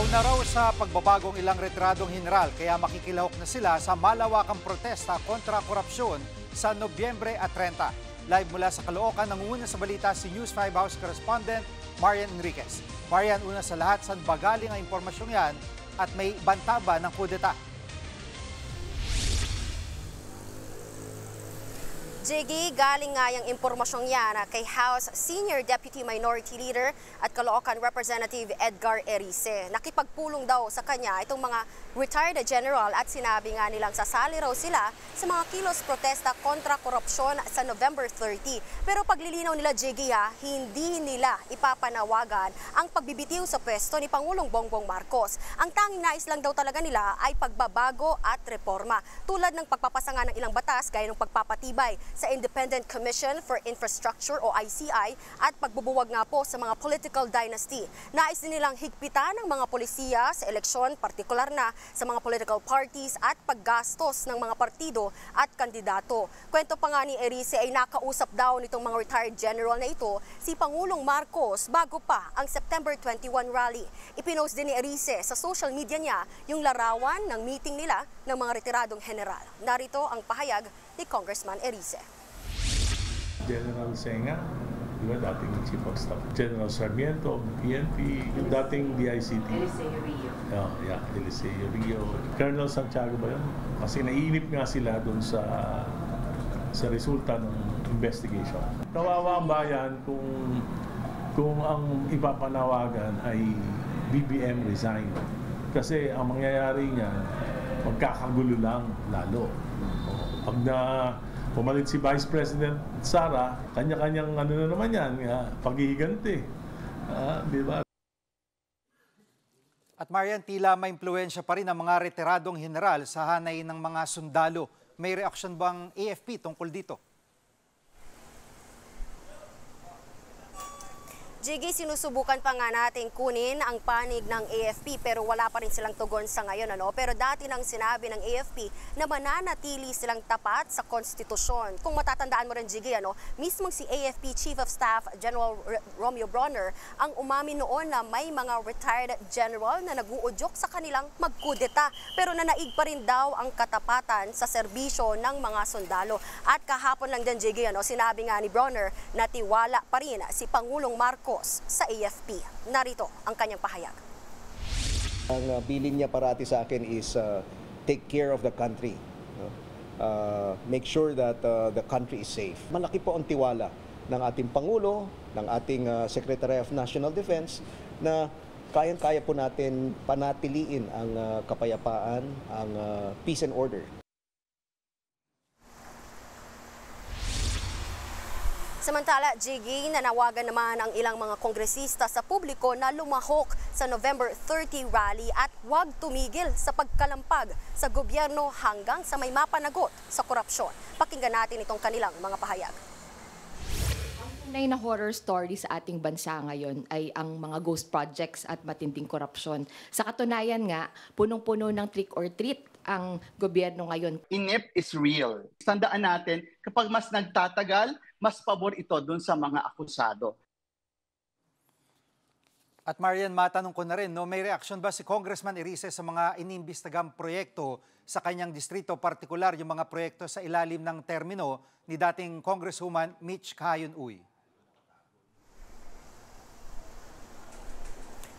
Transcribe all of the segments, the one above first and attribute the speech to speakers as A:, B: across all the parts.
A: Nauna raw sa pagbabagong ilang retiradong heneral kaya makikilahok na sila sa malawakang protesta kontra korupsyon sa Nobyembre at 30. Live mula sa Caloocan, nangunguna sa balita si News 5 House Correspondent Marian Enriquez. Marian, una sa lahat, saan ba galing ang impormasyong yan at may banta ba ng kudeta?
B: Jiggy, galing nga yung impormasyong yan kay House Senior Deputy Minority Leader at Caloocan Representative Edgar Erice. Nakipagpulong daw sa kanya itong mga retired general at sinabi nga nilang sasali raw sila sa mga kilos protesta kontra korupsyon sa November 30. Pero paglilinaw nila, Jiggy, hindi nila ipapanawagan ang pagbibitiw sa pwesto ni Pangulong Bongbong Marcos. Ang tanging nais lang daw talaga nila ay pagbabago at reforma, tulad ng pagpapasanga ng ilang batas gaya ng pagpapatibay sa Independent Commission for Infrastructure o ICI at pagbubuwag nga po sa mga political dynasty. Nais din nilang higpitan ng mga polisiya sa eleksyon, partikular na sa mga political parties at paggastos ng mga partido at kandidato. Kwento pa nga ni Erice ay nakausap daw nitong mga retired general na ito si Pangulong Marcos bago pa ang September 21 rally. Ipinost din ni Erice sa social media niya yung larawan ng meeting nila ng mga retiradong general. Narito ang pahayag ni Congressman Erice.
C: General Senga, di ba, dating Chief of Staff. General Sarmiento, PNP, yung dating DICT. Eliseo Rio. Eliseo Rio. Colonel Santiago ba yun? Kasi naiinip nga sila doon sa resulta ng investigation. Kawawa ang bayan kung ang ipapanawagan ay BBM resign. Kasi ang mangyayari niya, magkakagulo lang lalo. Pag pumalit si Vice President Sara, kanya-kanyang ano na naman yan, paghihiganti. Di ba?
A: At Marian, tila may impluwensya pa rin ang mga retiradong heneral sa hanay ng mga sundalo. May reaksyon bang AFP tungkol dito?
B: Jiggy, sinusubukan pa nga natin kunin ang panig ng AFP pero wala pa rin silang tugon sa ngayon. Pero dati nang sinabi ng AFP na mananatili silang tapat sa konstitusyon. Kung matatandaan mo rin, Jiggy, mismong si AFP Chief of Staff General Romeo Bronner ang umamin noon na may mga retired general na nag-uudyok sa kanilang magkudeta. Pero nanaig pa rin daw ang katapatan sa serbisyo ng mga sundalo. At kahapon lang din, Jiggy, sinabi nga ni Bronner na tiwala pa rin si Pangulong Marcos sa AFP. Narito ang kanyang pahayag.
D: Ang bilin niya parati sa akin is take care of the country. Make sure that the country is safe. Malaki po ang tiwala ng ating Pangulo, ng ating Secretary of National Defense na kayang-kaya po natin panatiliin ang kapayapaan, ang peace and order.
B: Samantala, Jiggy, nanawagan naman ang ilang mga kongresista sa publiko na lumahok sa November 30 rally at huwag tumigil sa pagkalampag sa gobyerno hanggang sa may mapanagot sa korupsyon. Pakinggan natin itong kanilang mga pahayag.
E: Ang tunay na horror story sa ating bansa ngayon ay ang mga ghost projects at matinding korupsyon. Sa katunayan nga, punong-puno ng trick or treat ang gobyerno ngayon.
F: Inep is real. Tandaan natin, kapag mas nagtatagal, mas pabor ito dun sa mga akusado.
A: At Marian, matanong ko na rin, may reaksyon ba si Congressman Erice sa mga inimbestigang proyekto sa kanyang distrito, partikular yung mga proyekto sa ilalim ng termino ni dating Congresswoman Mitch Kayon-Uy?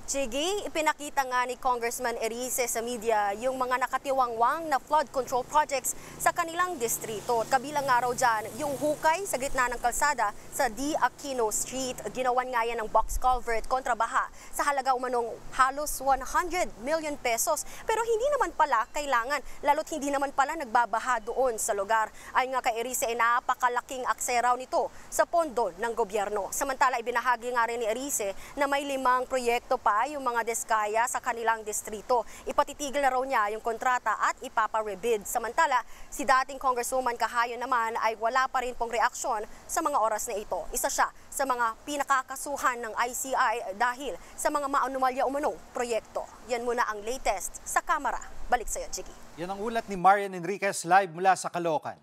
B: Jiggy, ipinakita nga ni Congressman Erice sa media yung mga nakatiwangwang na flood control projects sa kanilang distrito. Kabilang nga raw dyan yung hukay sa gitna ng kalsada sa D. Aquino Street. Ginawan nga yan ng box culvert kontra baha sa halaga umanong halos 100 million pesos. Pero hindi naman pala kailangan, lalo't hindi naman pala nagbabaha doon sa lugar. Ayon nga kay Erice, ay napakalaking akseraw nito sa pondo ng gobyerno. Samantala, ibinahagi nga rin ni Erice na may 5 proyekto pa yung mga diskaya sa kanilang distrito. Ipatitigil na raw niya yung kontrata at ipapa-rebid. Samantala, si dating Congresswoman Kahayon naman ay wala pa rin pong reaksyon sa mga oras na ito. Isa siya sa mga pinakakasuhan ng ICI dahil sa mga maanumalya umanong proyekto. Yan muna ang latest sa Kamara. Balik sa iyo, Jiggy.
A: Yan ang ulat ni Marian Enriquez live mula sa Caloocan.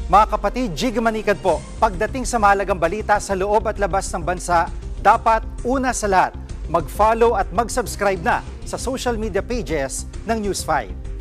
A: Mga kapatid, Jiggy Manikad po. Pagdating sa mahalagang balita sa loob at labas ng bansa, dapat una sa lahat, mag-follow at mag-subscribe na sa social media pages ng News 5.